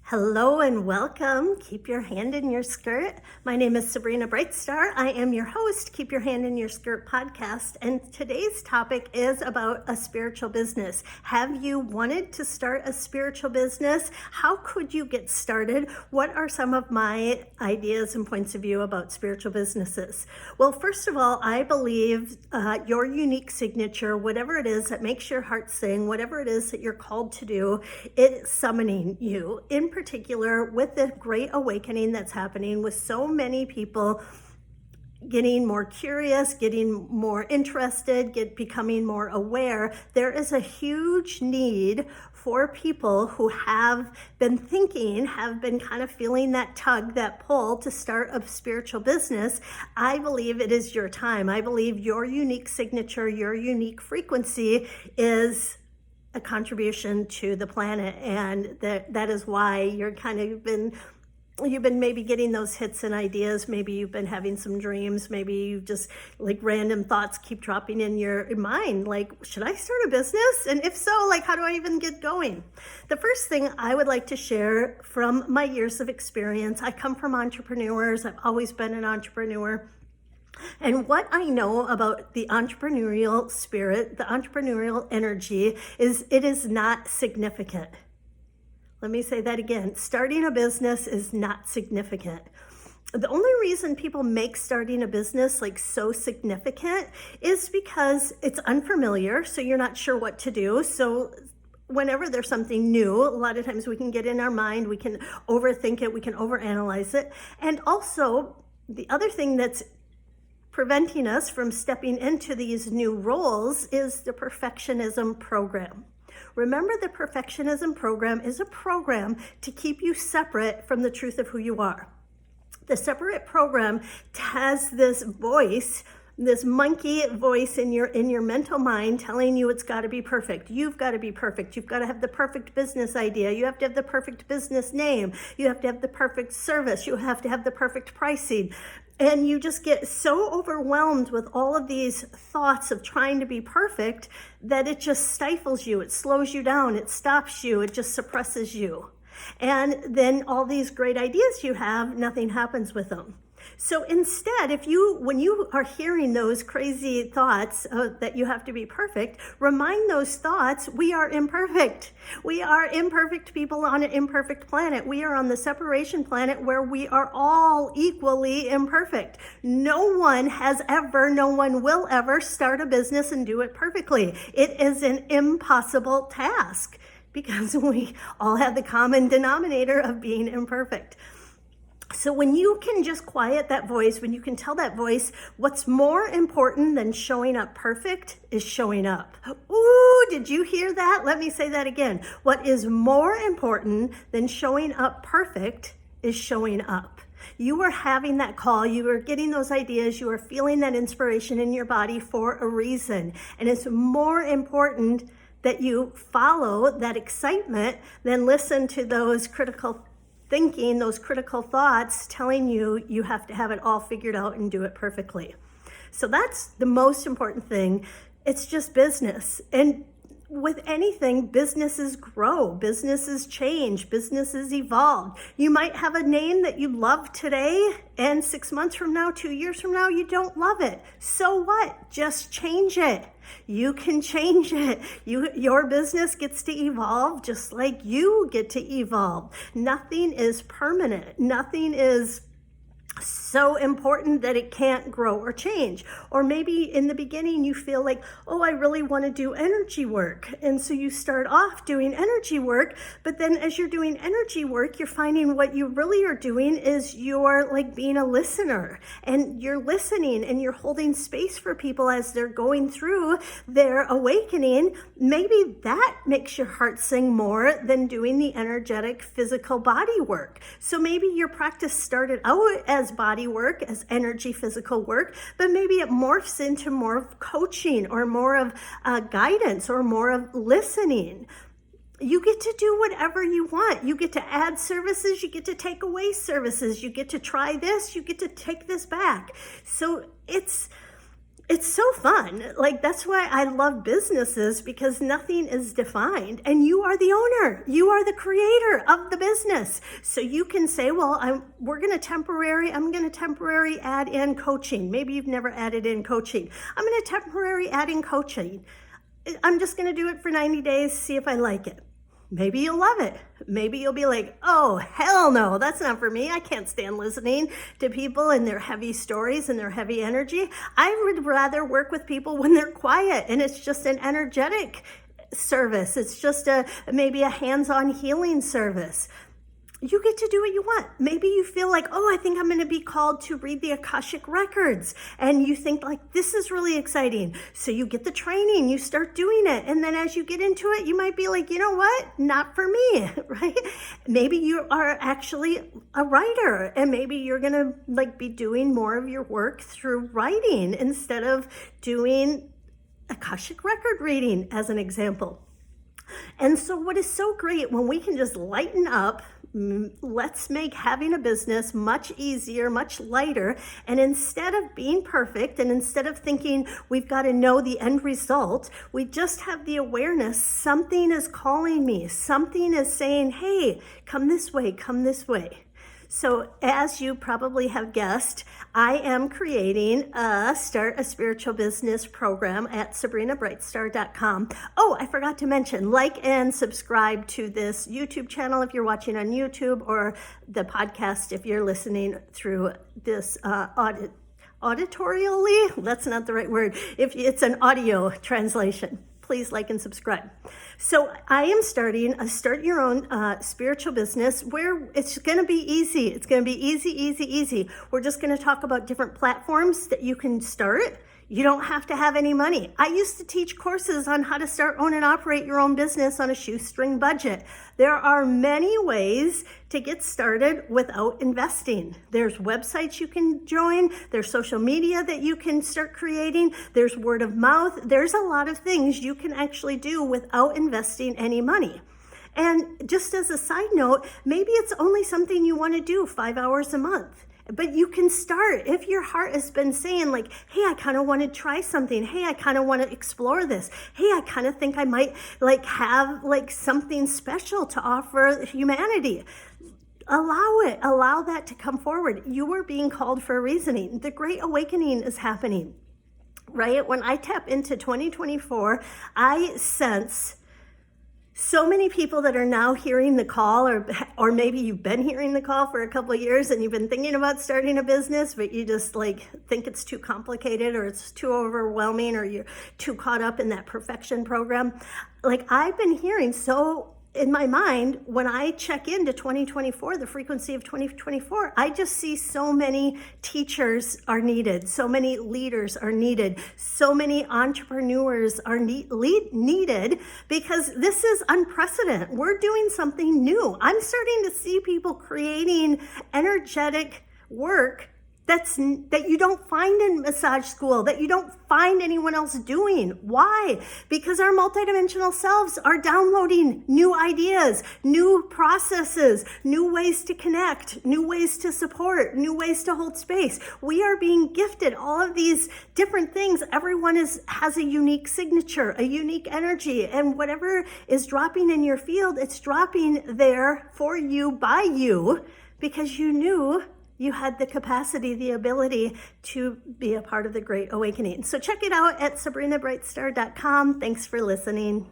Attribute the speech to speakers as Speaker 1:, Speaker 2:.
Speaker 1: Hello and welcome. Keep your hand in your skirt. My name is Sabrina Brightstar. I am your host, Keep Your Hand in Your Skirt podcast. And today's topic is about a spiritual business. Have you wanted to start a spiritual business? How could you get started? What are some of my ideas and points of view about spiritual businesses? Well, first of all, I believe your unique signature, whatever it is that makes your heart sing, whatever it is that you're called to do, it's summoning you. In particular, with the great awakening that's happening with so many people getting more curious, getting more interested, becoming more aware, there is a huge need for people who have been thinking, have been kind of feeling that tug, that pull to start a spiritual business. I believe it is your time. I believe your unique signature, your unique frequency is a contribution to the planet, and that is why you've been maybe getting those hits and ideas. Maybe you've been having some dreams. Maybe you just like random thoughts keep dropping in your mind, like, should I start a business? And if so, like, how do I even get going? The first thing I would like to share from my years of experience, I come from entrepreneurs. I've always been an entrepreneur. And what I know about the entrepreneurial spirit, the entrepreneurial energy, is it is not significant. Let me say that again. Starting a business is not significant. The only reason people make starting a business like so significant is because it's unfamiliar, so you're not sure what to do. So whenever there's something new, a lot of times we can get in our mind, we can overthink it, we can overanalyze it. And also, the other thing that's preventing us from stepping into these new roles is the perfectionism program. Remember, the perfectionism program is a program to keep you separate from the truth of who you are. The separate program has this voice, this monkey voice in your mental mind telling you it's got to be perfect. You've got to be perfect. You've got to have the perfect business idea. You have to have the perfect business name. You have to have the perfect service. You have to have the perfect pricing. And you just get so overwhelmed with all of these thoughts of trying to be perfect that it just stifles you. It slows you down. It stops you. It just suppresses you. And then all these great ideas you have, nothing happens with them. So instead, when you are hearing those crazy thoughts that you have to be perfect, remind those thoughts, we are imperfect. We are imperfect people on an imperfect planet. We are on the separation planet where we are all equally imperfect. No one will ever start a business and do it perfectly. It is an impossible task because we all have the common denominator of being imperfect. So when you can just quiet that voice, when you can tell that voice, what's more important than showing up perfect is showing up. Ooh, did you hear that? Let me say that again. What is more important than showing up perfect is showing up. You are having that call, you are getting those ideas, you are feeling that inspiration in your body for a reason. And it's more important that you follow that excitement than listen to those critical thinking, those critical thoughts telling you you have to have it all figured out and do it perfectly. So that's the most important thing. It's just business. And with anything, businesses grow, businesses change, businesses evolve. You might have a name that you love today, and 6 months from now, 2 years from now, you don't love it. So what? Just change it. You can change it. Your business gets to evolve just like you get to evolve. Nothing is permanent. Nothing is so important that it can't grow or change. Or maybe in the beginning you feel like, oh, I really want to do energy work. And so you start off doing energy work, but then as you're doing energy work, you're finding what you really are doing is you're like being a listener, and you're listening and you're holding space for people as they're going through their awakening. Maybe that makes your heart sing more than doing the energetic physical body work. So maybe your practice started out as body work, as energy physical work, but maybe it morphs into more of coaching or more of guidance or more of listening. You get to do whatever you want. You get to add services, you get to take away services, you get to try this, you get to take this back. So it's it's so fun. Like, that's why I love businesses, because nothing is defined and you are the owner. You are the creator of the business. So you can say, well, I'm going to temporary add in coaching. Maybe you've never added in coaching. I'm going to temporary add in coaching. I'm just going to do it for 90 days, see if I like it. Maybe you'll love it. Maybe you'll be like, oh, hell no, that's not for me. I can't stand listening to people and their heavy stories and their heavy energy. I would rather work with people when they're quiet and it's just an energetic service. It's just maybe a hands-on healing service. You get to do what you want. Maybe you feel like, oh, I think I'm going to be called to read the Akashic Records. And you think like, this is really exciting. So you get the training, you start doing it. And then as you get into it, you might be like, you know what? Not for me, right? Maybe you are actually a writer and maybe you're going to like be doing more of your work through writing instead of doing Akashic Record reading, as an example. And so what is so great when we can just lighten up, let's make having a business much easier, much lighter. And instead of being perfect and instead of thinking we've got to know the end result, we just have the awareness something is calling me. Something is saying, hey, come this way, come this way. So as you probably have guessed, I am creating a Start a Spiritual Business program at SabrinaBrightstar.com. Oh, I forgot to mention, like and subscribe to this YouTube channel if you're watching on YouTube, or the podcast if you're listening through this auditorially. That's not the right word. If it's an audio translation. Please like and subscribe. So I am starting a Start Your Own Spiritual Business where it's going to be easy. It's going to be easy. We're just going to talk about different platforms that you can start. You don't have to have any money. I used to teach courses on how to start, own, and operate your own business on a shoestring budget. There are many ways to get started without investing. There's websites you can join. There's social media that you can start creating. There's word of mouth. There's a lot of things you can actually do without investing any money. And just as a side note, maybe it's only something you want to do 5 hours a month. But you can start if your heart has been saying like, hey, I kind of want to try something. Hey, I kind of want to explore this. Hey, I kind of think I might like have like something special to offer humanity. Allow it. Allow that to come forward. You are being called for a reasoning. The Great Awakening is happening, right? When I tap into 2024, I sense so many people that are now hearing the call, or maybe you've been hearing the call for a couple of years and you've been thinking about starting a business, but you just like think it's too complicated or it's too overwhelming or you're too caught up in that perfection program. Like I've been hearing so in my mind, when I check into 2024, the frequency of 2024, I just see so many teachers are needed, so many leaders are needed, so many entrepreneurs are needed, because this is unprecedented. We're doing something new. I'm starting to see people creating energetic work that you don't find in massage school, that you don't find anyone else doing. Why? Because our multidimensional selves are downloading new ideas, new processes, new ways to connect, new ways to support, new ways to hold space. We are being gifted all of these different things. Everyone has a unique signature, a unique energy, and whatever is dropping in your field, it's dropping there for you, by you, because you knew you had the capacity, the ability to be a part of the Great Awakening. So check it out at SabrinaBrightstar.com. Thanks for listening.